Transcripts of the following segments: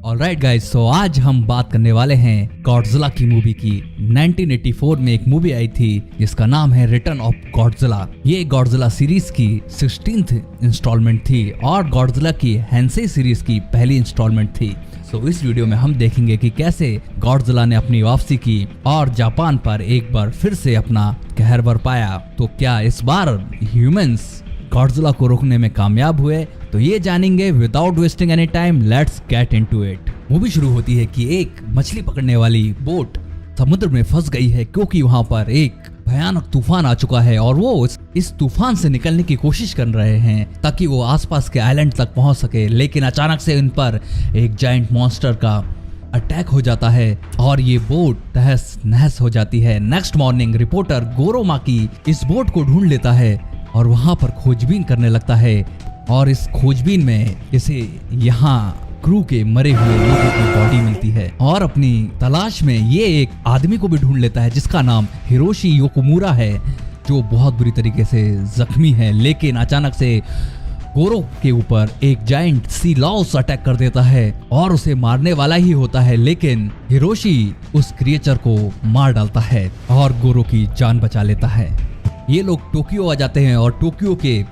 Alright guys, सो आज हम बात करने वाले हैं गॉडजिला की मूवी की। 1984 में एक मूवी आई थी जिसका नाम है रिटर्न ऑफ गॉडजिला। ये गॉडजिला सीरीज की 16th इंस्टॉलमेंट थी और गॉडजिला की हेंसेई सीरीज की पहली इंस्टॉलमेंट थी। सो इस वीडियो में हम देखेंगे कि कैसे गॉडजिला ने अपनी वापसी की और जापान पर एक बार फिर से अपना कहर बरपाया। तो क्या इस बार ह्यूमंस गॉडजिला को रोकने में कामयाब हुए? तो ये जानेंगे without wasting any time. Let's get into it. Movie शुरू होती है कि एक मछली पकड़ने वाली बोट समुद्र में फंस गई है क्योंकि वहां पर एक भयानक तूफान आ चुका है और वो इस तूफान से निकलने की कोशिश कर रहे हैं ताकि वो आसपास के आइलैंड तक पहुंच सके। लेकिन अचानक से इन पर एक जायंट मॉन्स्टर का अटैक हो जाता है और ये बोट तहस नहस हो जाती है। नेक्स्ट मॉर्निंग रिपोर्टर गोरोमाकी इस बोट को ढूंढ लेता है और वहां पर खोजबीन करने लगता है और इस खोजबीन में इसे यहाँ क्रू के मरे हुए लोगों की बॉडी मिलती है और अपनी तलाश में ये एक आदमी को भी ढूंढ लेता है जिसका नाम हिरोशी योकोमुरा है, जो बहुत बुरी तरीके से जख्मी है। लेकिन अचानक से गोरो के ऊपर एक जायंट सी लॉस अटैक कर देता है और उसे मारने वाला ही होता है, लेकिन हिरोशी उस क्रिएचर को मार डालता है और गोरो की जान बचा लेता है। ये लोग टोक्यो आ जाते हैं और टोक्यो के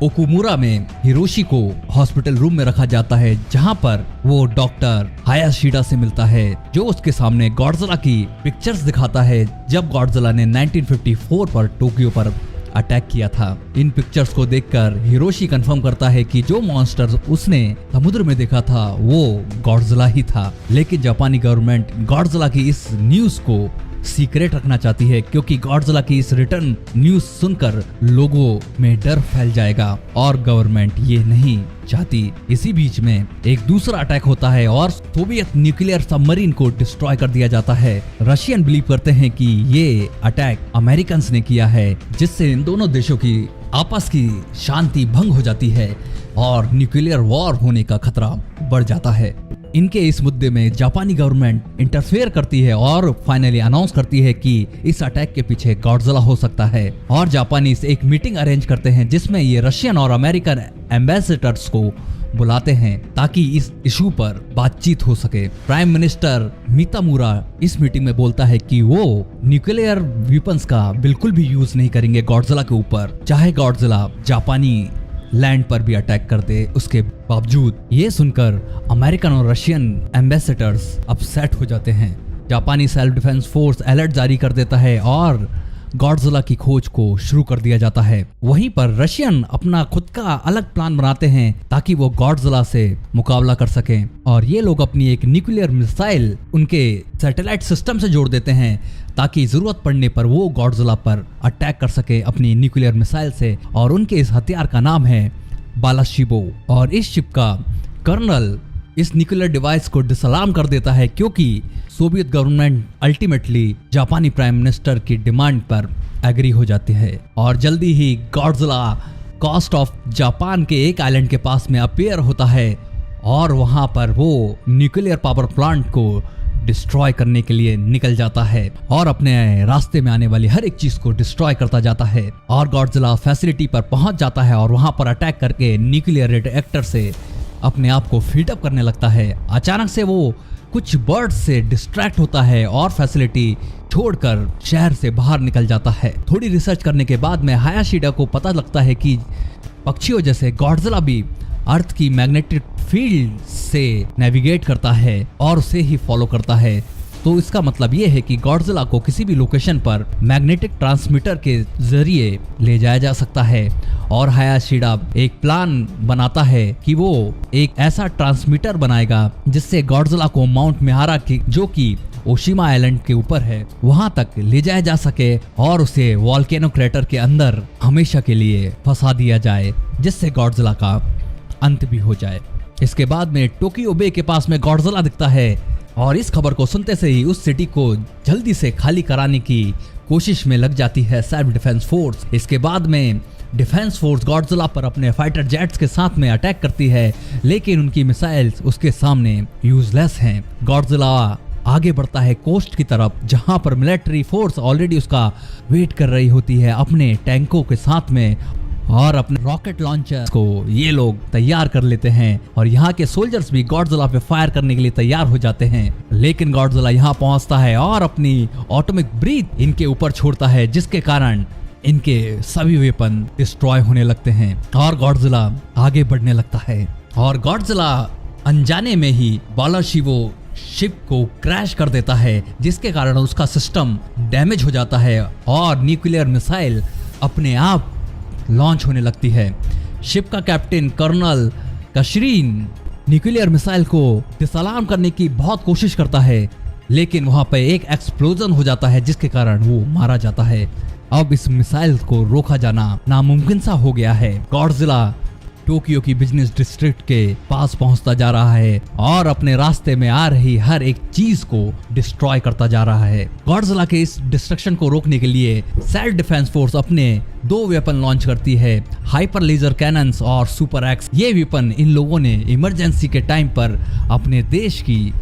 ओकुमुरा में हिरोशी को हॉस्पिटल रूम में रखा जाता है जहां पर वो डॉक्टर हायाशिडा से मिलता है जो उसके सामने गॉडजिला की पिक्चर्स दिखाता है जब गॉडजिला ने 1954 पर टोक्यो पर अटैक किया था। इन पिक्चर्स को देखकर हिरोशी कंफर्म करता है कि जो मॉन्स्टर उसने समुद्र में देखा था वो गॉडजिला ही था। लेकिन जापानी गवर्नमेंट गॉडजिला की इस न्यूज को सीक्रेट रखना चाहती है क्योंकि गॉडजिला की इस रिटर्न न्यूज सुनकर लोगों में डर फैल जाएगा और गवर्नमेंट ये नहीं चाहती। इसी बीच में एक दूसरा अटैक होता है और सोवियत न्यूक्लियर सबमरीन को डिस्ट्रॉय कर दिया जाता है। रशियन बिलीव करते हैं कि ये अटैक अमेरिकन ने किया है जिससे इन दोनों देशों की आपस की शांति भंग हो जाती है और न्यूक्लियर वॉर होने का खतरा बढ़ जाता है। इनके इस मुद्दे में जापानी गवर्नमेंट इंटरफेयर करती है और फाइनली अनाउंस करती है कि इस अटैक के पीछे गॉडजिला हो सकता है और जापानीज एक मीटिंग अरेंज करते हैं जिसमें ये रशियन और अमेरिकन एम्बेसडर्स को बुलाते हैं ताकि इस इशू पर बातचीत हो सके। प्राइम मिनिस्टर मितामुरा इस मीटिंग में बोलता है कि वो न्यूक्लियर वेपन्स का बिल्कुल भी यूज नहीं करेंगे गॉडजिला के ऊपर, चाहे गॉडजिला जापानी लैंड पर भी अटैक कर दे उसके बावजूद। ये सुनकर अमेरिकन और रशियन एम्बेसडर्स अपसेट हो जाते हैं। जापानी सेल्फ डिफेंस फोर्स अलर्ट जारी कर देता है और गॉडजिला की खोज को शुरू कर दिया जाता है। वहीं पर रशियन अपना खुद का अलग प्लान बनाते हैं ताकि वो गॉडजिला से मुकाबला कर सकें और ये लोग अपनी एक न्यूक्लियर मिसाइल उनके सैटेलाइट सिस्टम से जोड़ देते हैं ताकि जरूरत पड़ने पर वो गॉडजिला पर अटैक कर सके अपनी न्यूक्लियर मिसाइल से। और उनके इस हथियार का नाम है बालाशिबो और इस शिप का कर्नल इस न्यूक्लियर डिवाइस को डिसलाम कर देता है क्योंकि सोवियत गवर्नमेंट अल्टीमेटली जापानी प्राइम मिनिस्टर की डिमांड पर एग्री हो जाती है और जल्दी ही गॉडजिला कोस्ट ऑफ जापान के एक आइलैंड के पास में अपीयर होता है और वहां पर वो न्यूक्लियर पावर प्लांट को डिस्ट्रॉय करने के लिए निकल जाता है और अपने रास्ते में आने वाली हर एक चीज को डिस्ट्रॉय करता जाता है और गॉडजिला फैसिलिटी पर पहुंच जाता है और वहां पर अटैक करके न्यूक्लियर रिएक्टर से अपने आप को फीड अप करने लगता है। अचानक से वो कुछ बर्ड्स से डिस्ट्रैक्ट होता है और फैसिलिटी छोड़कर शहर से बाहर निकल जाता है। थोड़ी रिसर्च करने के बाद में हायाशिडा को पता लगता है कि पक्षियों जैसे गॉडजिला भी अर्थ की मैग्नेटिक फील्ड से नेविगेट करता है और उसे ही फॉलो करता है। तो इसका मतलब ये है कि गॉडजिला को किसी भी लोकेशन पर मैग्नेटिक ट्रांसमीटर के जरिए ले जाया जा सकता है और हायाशिडा एक प्लान बनाता है कि वो एक ऐसा ट्रांसमीटर बनाएगा जिससे गॉडजिला को माउंट मिहारा की जो कि ओशिमा आइलैंड के ऊपर है वहां तक ले जाया जा सके और उसे वॉल्केनो क्रेटर के अंदर हमेशा के लिए फंसा दिया जाए जिससे गॉडजिला का अंत भी हो जाए। इसके बाद में टोक्यो बे के पास में गॉडजिला दिखता है और इस खबर को सुनते से ही उस सिटी को जल्दी से खाली कराने की कोशिश में लग जाती है सेल्फ डिफेंस फोर्स। इसके बाद में डिफेंस फोर्स गॉडजिला पर अपने फाइटर जेट्स के साथ में अटैक करती है लेकिन उनकी मिसाइल्स उसके सामने यूजलेस हैं। गॉडजिला आगे बढ़ता है कोस्ट की तरफ जहां पर मिलिट्री फोर्स ऑलरेडी उसका वेट कर रही होती है अपने टैंकों के साथ में और अपने रॉकेट लॉन्चर को ये लोग तैयार कर लेते हैं और यहाँ के सोल्जर्स भी गॉडजिला पे फायर करने के लिए तैयार हो जाते हैं। लेकिन गॉडजिला यहाँ पहुंचता है और अपनी एटॉमिक ब्रीथ इनके ऊपर छोड़ता है, जिसके कारण इनके सभी वेपन डिस्ट्रॉय होने लगते हैं और गॉडजिला आगे बढ़ने लगता है। और गॉडजिला अनजाने में ही बालाशिवो शिप को क्रैश कर देता है, जिसके कारण उसका सिस्टम डैमेज हो जाता है और न्यूक्लियर मिसाइल अपने आप लॉन्च होने लगती है। शिप का कैप्टन कर्नल कशरीन न्यूक्लियर मिसाइल को डिसअलार्म करने की बहुत कोशिश करता है, लेकिन वहां पर एक एक्सप्लोजन हो जाता है, जिसके कारण वो मारा जाता है। अब इस मिसाइल को रोका जाना नामुमकिन सा हो गया है। गॉडजिला टोक्यो की बिजनेस डिस्ट्रिक्ट के पास पहुंचता जा रहा है और अपने रास्ते में आ रही हर एक चीज को डिस्ट्रॉय करता जा रहा है। गॉडजिला के इस डिस्ट्रक्शन को रोकने के लिए सेल्फ डिफेंस फोर्स अपने 2 वेपन लॉन्च करती है, हाइपर लेजर कैनन्स और सुपर एक्स। ये वेपन इन लोगों ने इमरजेंसी के टाइम पर अपने देश की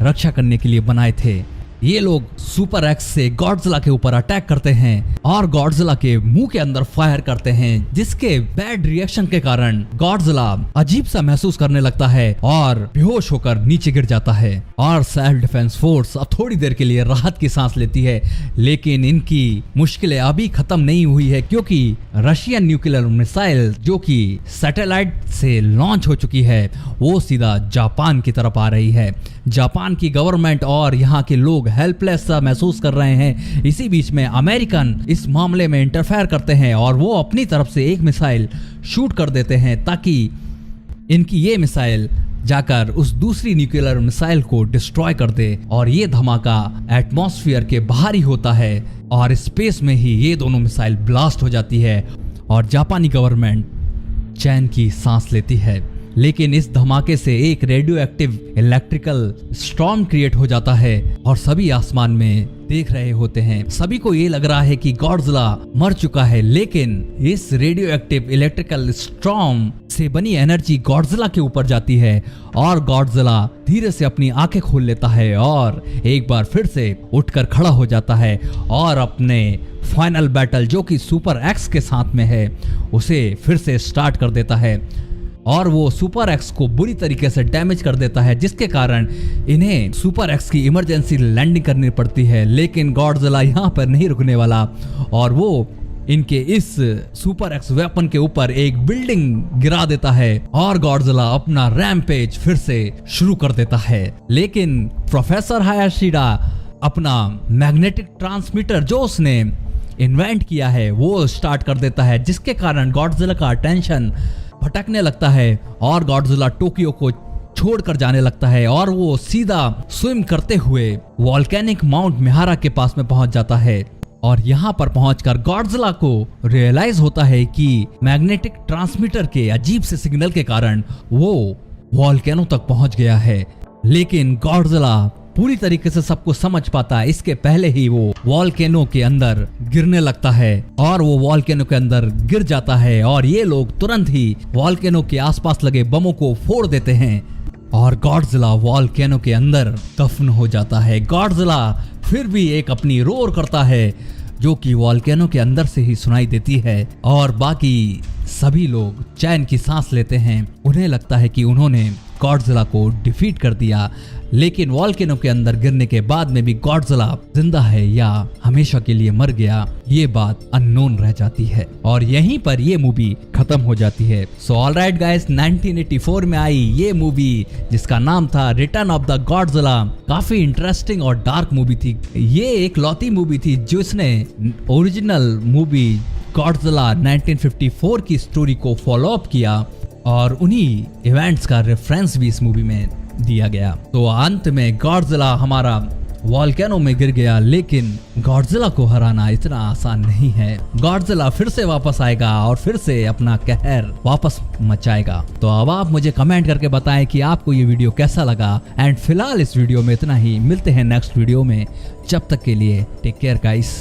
रक्षा करने के लिए बनाए थे। ये लोग सुपर एक्स से गॉडजिला के ऊपर अटैक करते हैं और गॉडजिला के मुंह के अंदर फायर करते हैं, जिसके बैड रिएक्शन के कारण गॉडजिला अजीब सा महसूस करने लगता है और बेहोश होकर नीचे गिर जाता है। और सेल्फ डिफेंस फोर्स अब थोड़ी देर के लिए राहत की सांस लेती है, लेकिन इनकी मुश्किलें अभी खत्म नहीं हुई है, क्योंकि रशियन न्यूक्लियर मिसाइल जो कि सैटेलाइट से लॉन्च हो चुकी है वो सीधा जापान की तरफ आ रही है। जापान की गवर्नमेंट और यहाँ के लोग हेल्पलेस सा महसूस कर रहे हैं। इसी बीच में अमेरिकन इस मामले में इंटरफेयर करते हैं और वो अपनी तरफ से एक मिसाइल शूट कर देते हैं, ताकि इनकी ये मिसाइल जाकर उस दूसरी न्यूक्लियर मिसाइल को डिस्ट्रॉय कर दे। और ये धमाका एटमॉस्फेयर के बाहर ही होता है और स्पेस में ही ये दोनों मिसाइल ब्लास्ट हो जाती है और जापानी गवर्नमेंट चैन की सांस लेती है। लेकिन इस धमाके से एक radio active electrical storm create हो जाता है और सभी आसमान में देख रहे होते हैं। सभी को ये लग रहा है कि गॉडजिला मर चुका है, लेकिन इस रेडियो एक्टिव इलेक्ट्रिकल स्टॉर्म से बनी एनर्जी गॉडजिला के ऊपर जाती है और गॉडजिला धीरे से अपनी आंखें खोल लेता है और एक बार फिर से उठकर खड़ा हो जाता है और अपने फाइनल बैटल जो कि सुपर एक्स के साथ में है उसे फिर से स्टार्ट कर देता है और वो सुपर एक्स को बुरी तरीके से डैमेज कर देता है, जिसके कारण इन्हें सुपर एक्स की इमरजेंसी लैंडिंग करनी पड़ती है। लेकिन गॉडजिला यहाँ पर नहीं रुकने वाला और वो इनके इस सुपर एक्स वेपन के ऊपर एक बिल्डिंग गिरा देता है और गॉडजिला अपना रैम्पेज फिर से शुरू कर देता है। लेकिन प्रोफेसर हायाशिरा अपना मैग्नेटिक ट्रांसमीटर जो उसने इन्वेंट किया है वो स्टार्ट कर देता है, जिसके कारण गॉडजिला का अटेंशन भटकने लगता है और गॉडजिला टोक्यो को छोड़कर जाने लगता है और वो सीधा स्विम करते हुए वॉल्केनिक माउंट मिहारा के पास में पहुंच जाता है। और यहाँ पर पहुंचकर गॉडजिला को रियलाइज होता है कि मैग्नेटिक ट्रांसमीटर के अजीब से सिग्नल के कारण वो वॉल्केनो तक पहुंच गया है। लेकिन गॉडजिला पूरी तरीके से सबको समझ पाता है इसके पहले ही वो वॉल्केनो के अंदर गिरने लगता है और वो वॉल्केनो के अंदर गिर जाता है और ये लोग तुरंत ही वॉल्केनो के आसपास लगे बमों को फोड़ देते हैं और गॉडजिला वॉल्केनो के अंदर दफन हो जाता है। गॉडजिला फिर भी एक अपनी रोर करता है जो कि वॉल्केनो के अंदर से ही सुनाई देती है और बाकी सभी लोग चैन की सांस लेते हैं। उन्हें लगता है कि उन्होंने गॉडजिला को डिफीट कर दिया, लेकिन वॉल्केनो के अंदर गिरने के बाद में भी गॉडजिला जिंदा है या हमेशा के लिए मर गया, ये बात अननोन रह जाती है और यहीं पर ये मूवी खत्म हो जाती है। सो ऑलराइट गाइस, 1984 में आई ये मूवी जिसका नाम था रिटर्न ऑफ द गॉडजिला काफी इंटरेस्टिंग और डार्क मूवी थी। ये एक लौती मूवी थी जिसने ओरिजिनल मूवी गॉडजिला 1954 की स्टोरी को फॉलो अप किया और उन्हीं इवेंट्स का रेफरेंस भी इस मूवी में दिया गया। तो अंत में गॉडजिला हमारा वॉल्केनो में गिर गया, लेकिन गॉडजिला को हराना इतना आसान नहीं है। गॉडजिला फिर से वापस आएगा और फिर से अपना कहर वापस मचाएगा। तो अब आप मुझे कमेंट करके बताएं कि आपको ये वीडियो कैसा लगा। एंड फिलहाल इस वीडियो में इतना ही, मिलते हैं नेक्स्ट वीडियो में। जब तक के लिए टेक केयर गाइस।